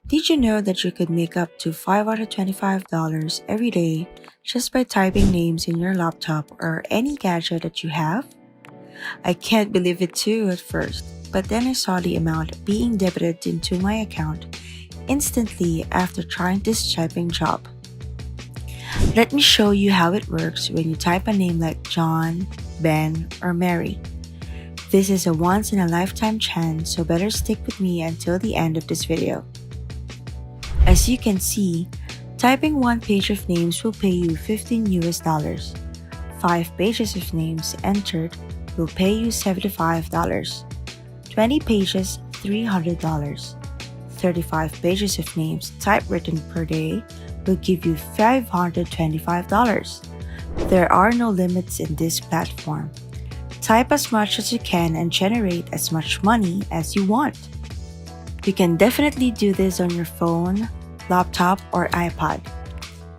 Did you know that you could make up to $525 every day just by typing names in your laptop or any gadget that you have? I can't believe it too at first, but then I saw the amount being debited into my account instantly after trying this typing job. Let me show you how it works when you type a name like John, Ben, or Mary. This is a once in a lifetime chance, so better stick with me until the end of this video. As you can see, typing one page of names will pay you $15. 5 pages of names entered will pay you $75. 20 pages, $300. 35 pages of names typewritten per day will give you $525. There are no limits in this platform. Type as much as you can and generate as much money as you want. You can definitely do this on your phone, laptop, or iPod.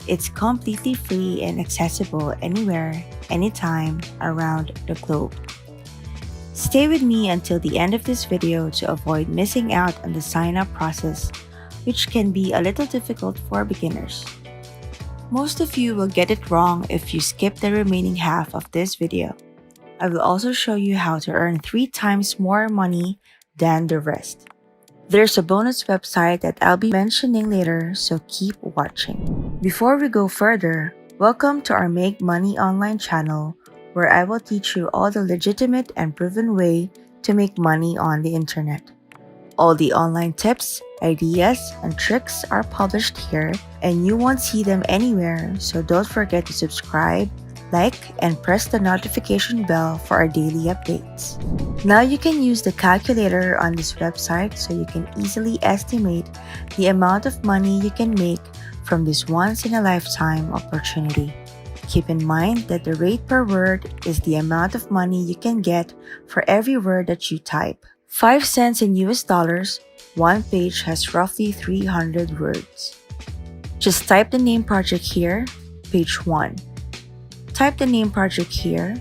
It's completely free and accessible anywhere, anytime, around the globe. Stay with me until the end of this video to avoid missing out on the sign-up process, which can be a little difficult for beginners. Most of you will get it wrong if you skip the remaining half of this video. I will also show you how to earn 3 times more money than the rest. There's a bonus website that I'll be mentioning later, so keep watching. Before we go further, welcome to our Make Money Online channel, where I will teach you all the legitimate and proven way to make money on the internet. All the online tips, ideas, and tricks are published here, and you won't see them anywhere, so don't forget to subscribe, like, and press the notification bell for our daily updates. Now you can use the calculator on this website so you can easily estimate the amount of money you can make from this once-in-a-lifetime opportunity. Keep in mind that the rate per word is the amount of money you can get for every word that you type. 5 cents in US dollars, one page has roughly 300 words. Just type the name project here, page 1. Type the name project here,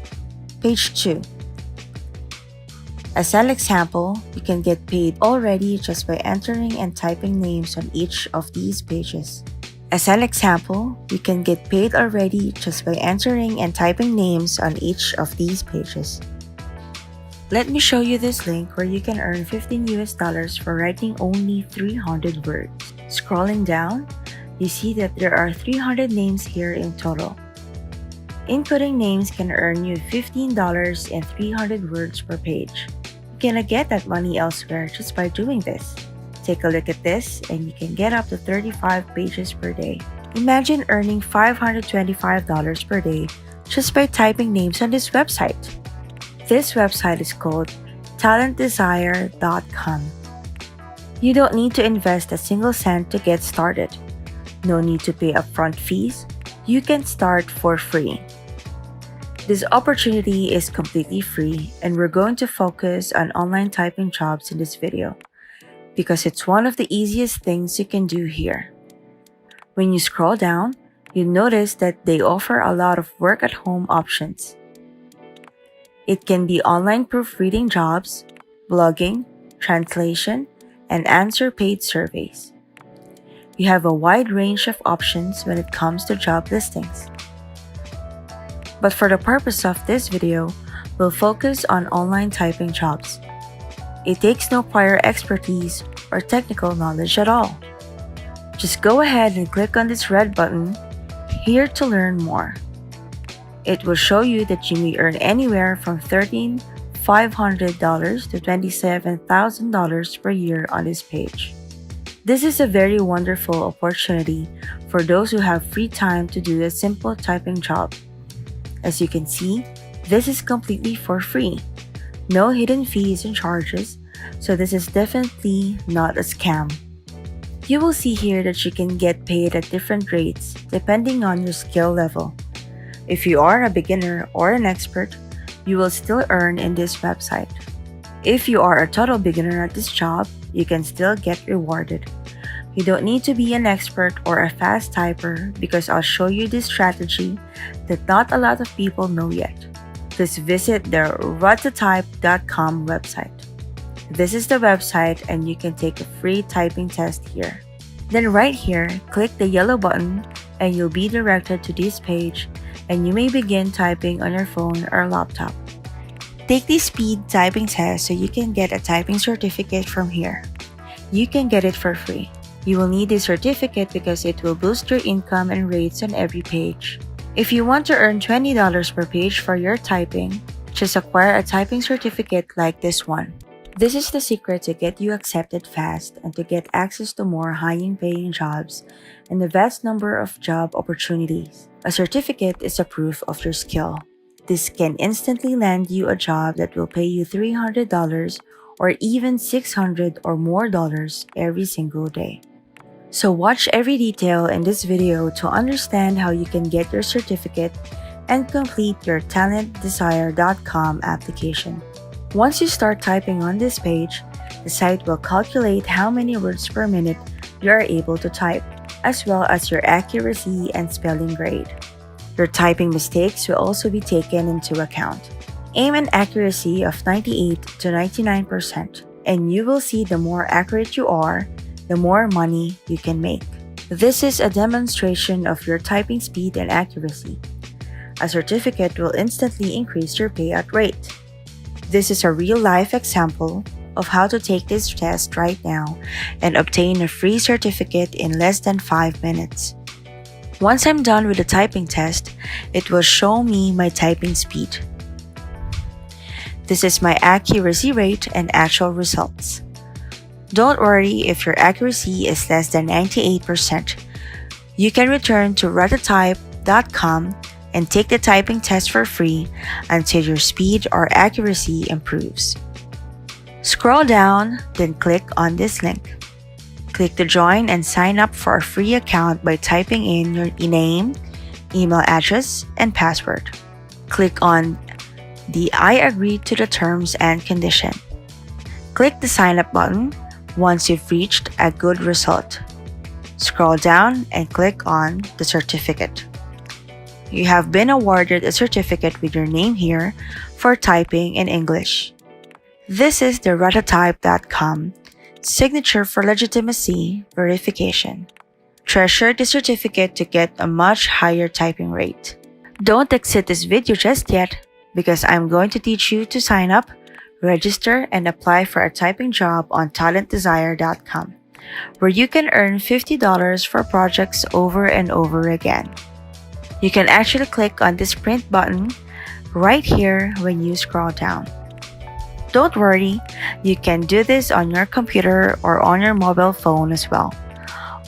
page 2. As an example, you can get paid already just by entering and typing names on each of these pages. As an example, you can get paid already just by entering and typing names on each of these pages. Let me show you this link where you can earn $15 for writing only 300 words. Scrolling down, you see that there are 300 names here in total. Inputting names can earn you $15 and 300 words per page. You cannot get that money elsewhere just by doing this. Take a look at this and you can get up to 35 pages per day. Imagine earning $525 per day just by typing names on this website. This website is called talentdesire.com. You don't need to invest a single cent to get started. No need to pay upfront fees. You can start for free. This opportunity is completely free, and we're going to focus on online typing jobs in this video because it's one of the easiest things you can do here. When you scroll down, you'll notice that they offer a lot of work at home options. It can be online proofreading jobs, blogging, translation, and answer paid surveys. You have a wide range of options when it comes to job listings. But for the purpose of this video, we'll focus on online typing jobs. It takes no prior expertise or technical knowledge at all. Just go ahead and click on this red button here to learn more. It will show you that you may earn anywhere from $13,500 to $27,000 per year on this page. This is a very wonderful opportunity for those who have free time to do a simple typing job. As you can see, this is completely for free. No hidden fees and charges, so this is definitely not a scam. You will see here that you can get paid at different rates depending on your skill level. If you are a beginner or an expert, you will still earn in this website. If you are a total beginner at this job, you can still get rewarded. You don't need to be an expert or a fast typer because I'll show you this strategy that not a lot of people know yet. Just visit the rottotype.com website. This is the website and you can take a free typing test here. Then right here, click the yellow button and you'll be directed to this page and you may begin typing on your phone or laptop. Take the speed typing test so you can get a typing certificate from here. You can get it for free. You will need this certificate because it will boost your income and rates on every page. If you want to earn $20 per page for your typing, just acquire a typing certificate like this one. This is the secret to get you accepted fast and to get access to more high-paying jobs and a vast number of job opportunities. A certificate is a proof of your skill. This can instantly land you a job that will pay you $300 or even $600 or more dollars every single day. So watch every detail in this video to understand how you can get your certificate and complete your talentdesire.com application. Once you start typing on this page, the site will calculate how many words per minute you are able to type, as well as your accuracy and spelling grade. Your typing mistakes will also be taken into account. Aim an accuracy of 98 to 99%, and you will see the more accurate you are, the more money you can make. This is a demonstration of your typing speed and accuracy. A certificate will instantly increase your payout rate. This is a real-life example of how to take this test right now and obtain a free certificate in less than 5 minutes. Once I'm done with the typing test, it will show me my typing speed. This is my accuracy rate and actual results. Don't worry if your accuracy is less than 98%. You can return to ratatype.com and take the typing test for free until your speed or accuracy improves. Scroll down, then click on this link. Click to join and sign up for a free account by typing in your name, email address, and password. Click on the I agree to the terms and condition. Click the sign up button once you've reached a good result. Scroll down and click on the certificate. You have been awarded a certificate with your name here for typing in English. This is the ratatype.com signature for legitimacy verification. Treasure the certificate to get a much higher typing rate. Don't exit this video just yet because I'm going to teach you to sign up, register, and apply for a typing job on talentdesire.com, where you can earn $50 for projects over and over again. You can actually click on this print button right here when you scroll down. Don't worry, you can do this on your computer or on your mobile phone as well.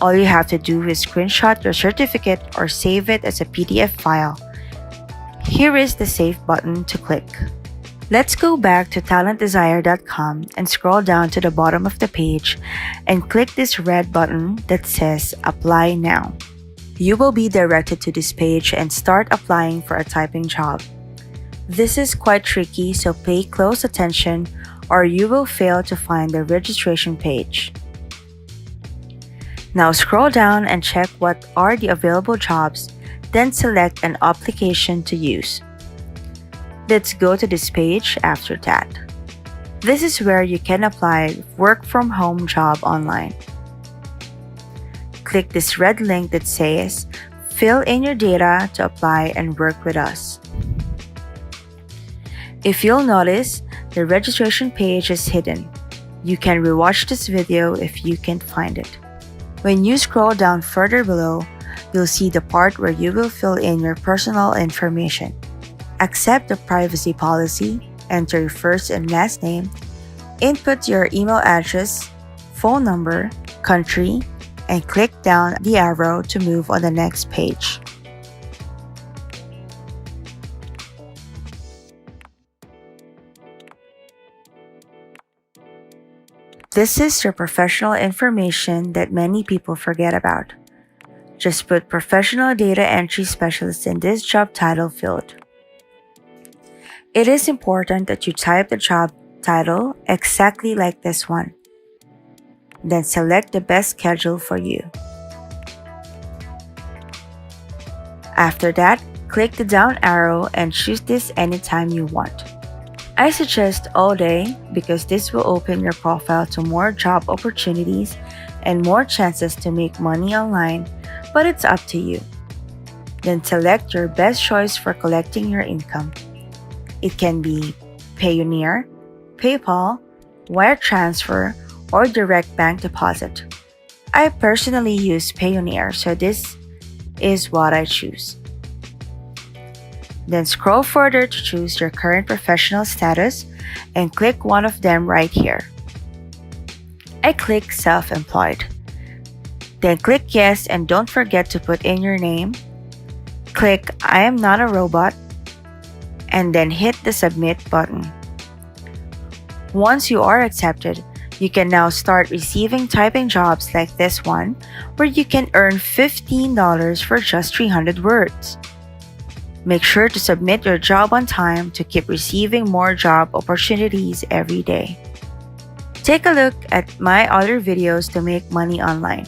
All you have to do is screenshot your certificate or save it as a PDF file. Here is the save button to click. Let's go back to talentdesire.com and scroll down to the bottom of the page and click this red button that says Apply Now. You will be directed to this page and start applying for a typing job. This is quite tricky, so pay close attention or you will fail to find the registration page. Now scroll down and check what are the available jobs, then select an application to use. Let's go to this page after that. This is where you can apply work from home job online. Click this red link that says fill in your data to apply and work with us. If you'll notice, the registration page is hidden. You can rewatch this video if you can't find it. When you scroll down further below, you'll see the part where you will fill in your personal information. Accept the privacy policy, enter your first and last name, input your email address, phone number, country, and click down the arrow to move on the next page. This is your professional information that many people forget about. Just put Professional Data Entry Specialist in this job title field. It is important that you type the job title exactly like this one. Then select the best schedule for you. After that, click the down arrow and choose this anytime you want. I suggest all day because this will open your profile to more job opportunities and more chances to make money online, but it's up to you. Then select your best choice for collecting your income. It can be Payoneer, PayPal, wire transfer, or direct bank deposit. I personally use Payoneer, so this is what I choose. Then scroll further to choose your current professional status and click one of them right here. I click self-employed. Then click yes and don't forget to put in your name. Click I am not a robot and then hit the submit button. Once you are accepted, you can now start receiving typing jobs like this one, where you can earn $15 for just 300 words. Make sure to submit your job on time to keep receiving more job opportunities every day. Take a look at my other videos to make money online.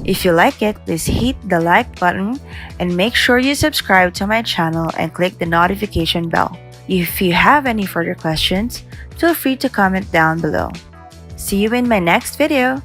If you like it, please hit the like button and make sure you subscribe to my channel and click the notification bell. If you have any further questions, feel free to comment down below. See you in my next video.